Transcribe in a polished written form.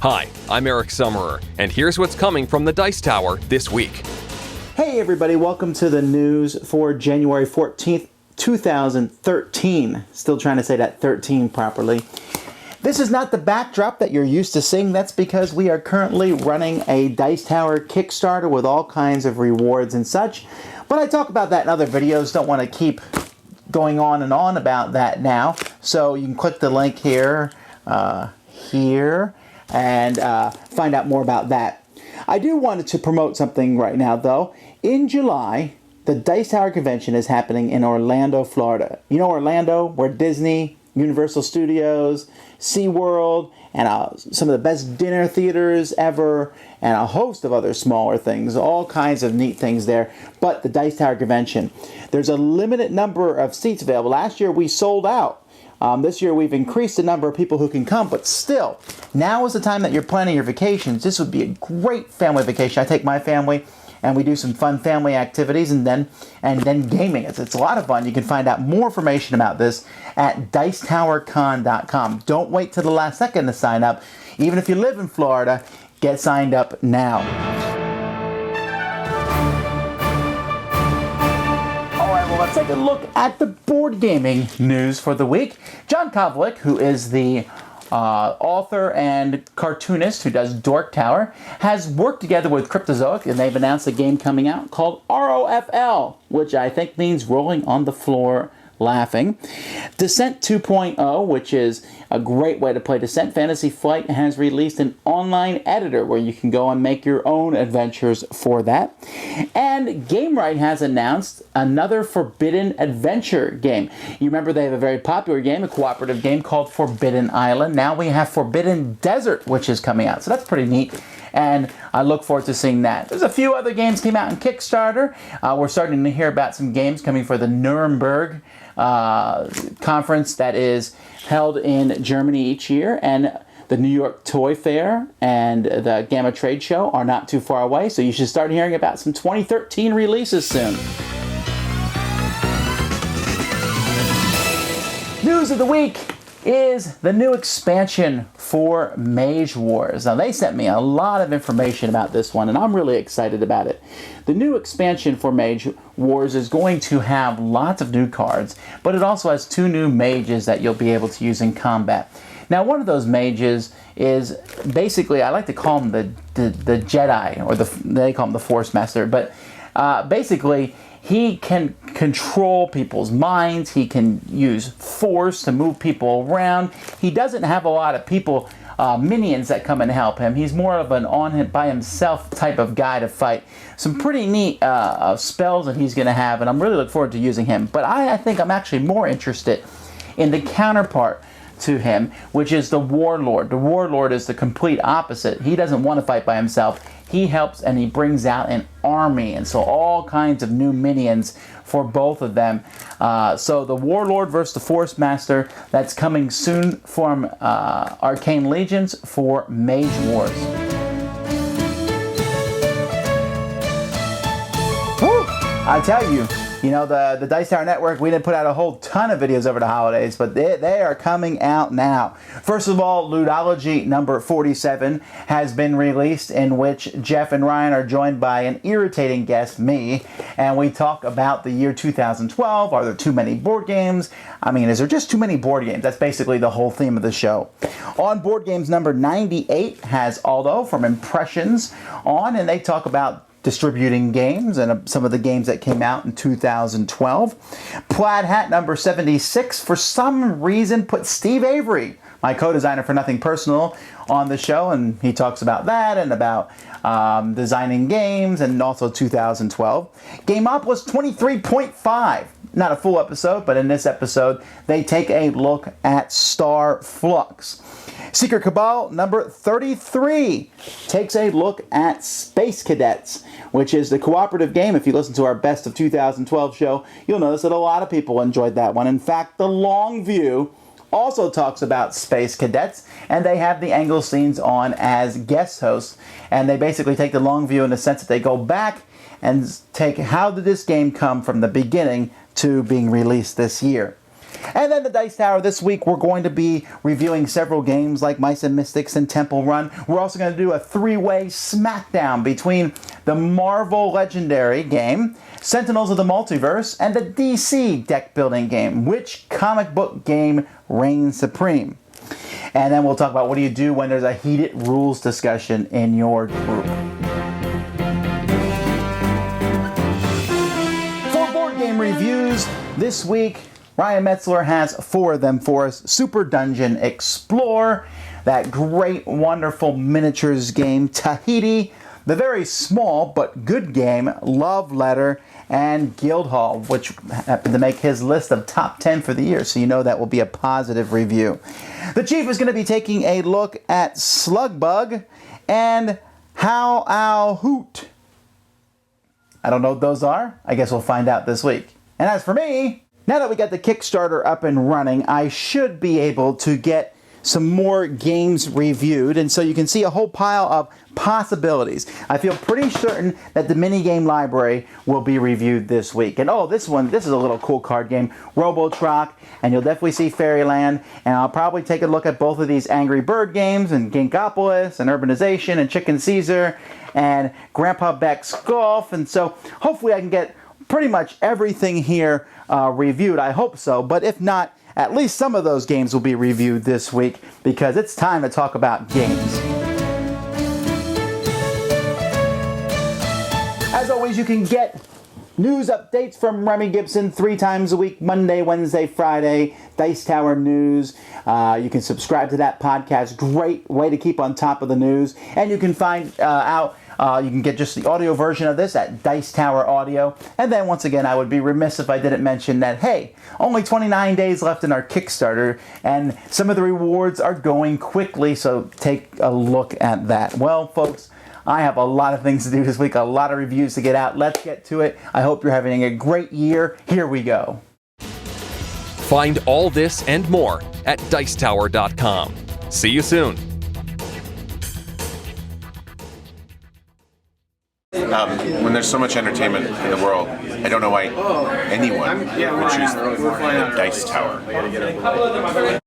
Hi, I'm Eric Summerer, and here's what's coming from the Dice Tower this week. Hey everybody, welcome to the news for January 14th, 2013. Still trying to say that 13 properly. This is not the backdrop that you're used to seeing. That's because we are currently running a Dice Tower Kickstarter with all kinds of rewards and such. But I talk about that in other videos. Don't want to keep going on and on about that now. So you can click the link here, and find out more about that. I do want to promote something right now, though. In July, the Dice Tower Convention is happening in Orlando, Florida. You know Orlando, where Disney, Universal Studios, SeaWorld, and some of the best dinner theaters ever, and a host of other smaller things, all kinds of neat things there. But the Dice Tower Convention, there's a limited number of seats available. Last year we sold out. This year we've increased the number of people who can come, but still, now is the time that you're planning your vacations. This would be a great family vacation. I take my family and we do some fun family activities and then gaming. It's a lot of fun. You can find out more information about this at dicetowercon.com. Don't wait till the last second to sign up. Even if you live in Florida, get signed up now. Let's take a look at the board gaming news for the week. John Kovalik, who is the author and cartoonist who does Dork Tower, has worked together with Cryptozoic, and they've announced a game coming out called ROFL, which I think means Rolling on the Floor Laughing. Descent 2.0, which is a great way to play Descent Fantasy Flight, has released an online editor where you can go and make your own adventures for that. And Gamewright has announced another Forbidden Adventure game. You remember they have a very popular game, a cooperative game called Forbidden Island. Now we have Forbidden Desert, which is coming out. So that's pretty neat. And I look forward to seeing that. There's a few other games came out in Kickstarter. We're starting to hear about some games coming for the Nuremberg conference that is held in Germany each year, and the New York Toy Fair and the Gamma Trade Show are not too far away, so you should start hearing about some 2013 releases soon. News of the week is the new expansion for Mage Wars. Now, they sent me a lot of information about this one, and I'm really excited about it. The new expansion for Mage Wars is going to have lots of new cards, but it also has 2 new mages that you'll be able to use in combat. Now, one of those mages is basically, I like to call him the Jedi, or they call him the Force Master, but basically, he can control people's minds. He can use force to move people around. He doesn't have a lot of people, minions that come and help him. He's more of an on-by-himself type of guy to fight. Some pretty neat spells that he's going to have, and I'm really looking forward to using him. But I think I'm actually more interested in the counterpart to him, which is the Warlord. The Warlord is the complete opposite. He doesn't want to fight by himself. He helps and he brings out an army, and so all kinds of new minions for both of them. So the Warlord versus the Force Master, that's coming soon from Arcane Legions for Mage Wars. Woo! I tell you, the Dice Tower Network, we didn't put out a whole ton of videos over the holidays, but they are coming out now. First of all, Ology number 47 has been released, in which Jeff and Ryan are joined by an irritating guest, me, and we talk about the year 2012. Are there too many board games? I mean, is there just too many board games? That's basically the whole theme of the show. On Board Games number 98 has Aldo from Impressions on, and they talk about distributing games and some of the games that came out in 2012. Plaid Hat number 76, for some reason, put Steve Avery, my co-designer for Nothing Personal, on the show, and he talks about that and about designing games, and also 2012. Game Up was 23.5. Not a full episode, but in this episode, they take a look at Star Flux. Secret Cabal number 33 takes a look at Space Cadets, which is the cooperative game. If you listen to our Best of 2012 show, you'll notice that a lot of people enjoyed that one. In fact, the Long View also talks about Space Cadets, and they have the Anglesteins on as guest hosts, and they basically take the long view in the sense that they go back and take how did this game come from the beginning to being released this year. And then the Dice Tower this week, we're going to be reviewing several games like Mice and Mystics and Temple Run. We're also going to do a three-way smackdown between the Marvel Legendary game, Sentinels of the Multiverse, and the DC deck building game. Which comic book game reigns supreme? And then we'll talk about what do you do when there's a heated rules discussion in your group. For board game reviews this week, Ryan Metzler has 4 of them for us. Super Dungeon Explore, that great, wonderful miniatures game, Tahiti, the very small but good game, Love Letter, and Guildhall, which happened to make his list of top 10 for the year, so you know that will be a positive review. The Chief is going to be taking a look at Slugbug and How Ow Hoot. I don't know what those are. I guess we'll find out this week. And as for me, now that we got the Kickstarter up and running, I should be able to get some more games reviewed, and so you can see a whole pile of possibilities. I feel pretty certain that the minigame library will be reviewed this week. And oh, this is a little cool card game, Robotroc, and you'll definitely see Fairyland, and I'll probably take a look at both of these Angry Bird games, and Ginkopolis, and Urbanization, and Chicken Caesar, and Grandpa Beck's Golf, and so hopefully I can get pretty much everything here reviewed. I hope so, but if not, at least some of those games will be reviewed this week because it's time to talk about games. As always, you can get news updates from Remy Gibson 3 times a week, Monday, Wednesday, Friday, Dice Tower News. You can subscribe to that podcast. Great way to keep on top of the news. And you can find out you can get just the audio version of this at Dice Tower Audio. And then once again, I would be remiss if I didn't mention that, hey, only 29 days left in our Kickstarter, and some of the rewards are going quickly, so take a look at that. Well, folks, I have a lot of things to do this week, a lot of reviews to get out. Let's get to it. I hope you're having a great year. Here we go. Find all this and more at Dicetower.com. See you soon. When there's so much entertainment in the world, I don't know why anyone would choose the Dice Tower.